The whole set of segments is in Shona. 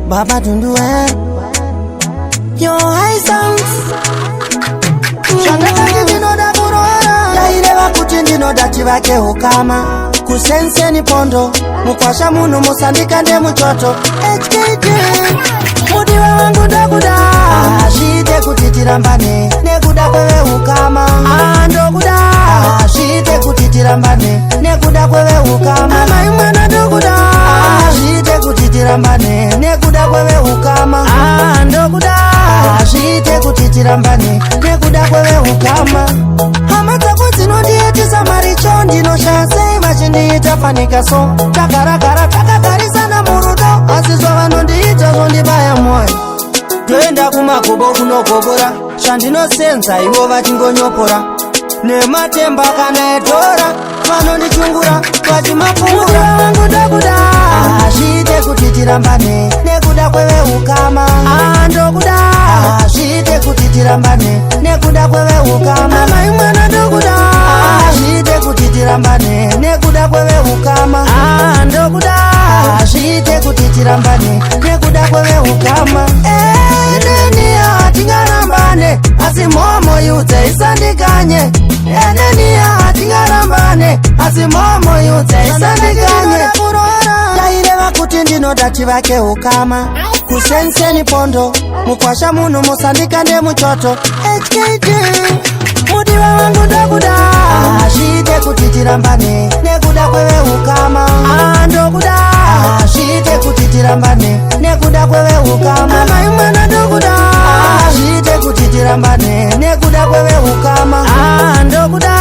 Baba Dundue, your high sounds. Shandaka ndinoda kurora, yaireva kuti ndinoda tivake ukama. Kusense ni pondo, mukwasha muno musandika nde muchoto. HKT, mudiwa wangu ndakuda. Shite kuti tirambane, nekuda kwewe ukama. Ndokuda, shite kuti tirambane, nekuda kwewe ukama. Ama imwana ndokuda, shite kuti tirambane, nekuda kwewe ukama. Ndokuda, shite kuti tirambane, nekuda kwewe ukama. Hamata kuti nondietisa maricho ndinoshase machindiita fanika so. Takarakara takatarisana murudo, asizwa vanondiita zvondibaya moyo. Toenda kumagobo kunogobora, shandinosenza ivo vachingonyopora. Nematemba kana etora, vanondichungura vachimapungura. Wangu ndakuda, shite kuti tirambane, nekuda kwewe ukama. Ndokuda, shite kuti tirambane, nekuda kwewe ukama. Ama imwana ndokuda, shite kuti tirambane, nekuda kwewe ukama. Ndokuda, shite kuti tirambane, nekuda kwewe ukama. Enenia tingarambane, asi momo yudze isandikanye. Enenia tingarambane, asi momo yudze isandikanye. Yaireva kuti ndinoda tivake ukama. Kusense ni pondo, mukwasha muno musandika nde muchoto. HKT, mudiwa wangu ndakuda. Shite kuti tirambane, nekuda kwewe ukama. Ndokuda, shite kuti tirambane, nekuda kwewe ukama. Ama imwana ndokuda, shite kuti tirambane, nekuda kwewe ukama. Ndokuda,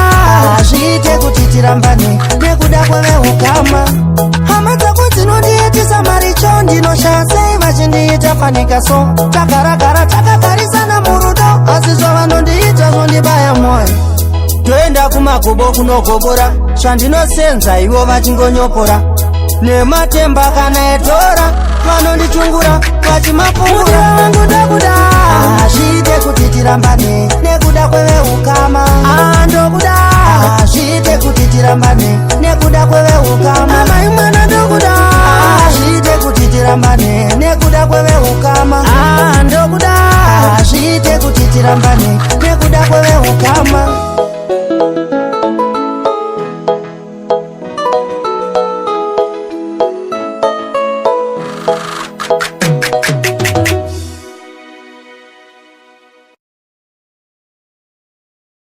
shite kuti tirambane, nekuda kwewe ukama. Hamata kuti nondietisa maricho ndinoshase vachindiita fanika so. Takarakara takatarisana murudo, asizwa vanondiita zvondibaya moyo. Toenda kumagobo kunogobora, shandinosenza ivo vachingonyopora. Nematemba kana etora, vanondichungura vachimapungura. Wangu ndakuda, shite kuti tirambane, nekuda kwewe ukama. Ndokuda, shite kuti tirambane,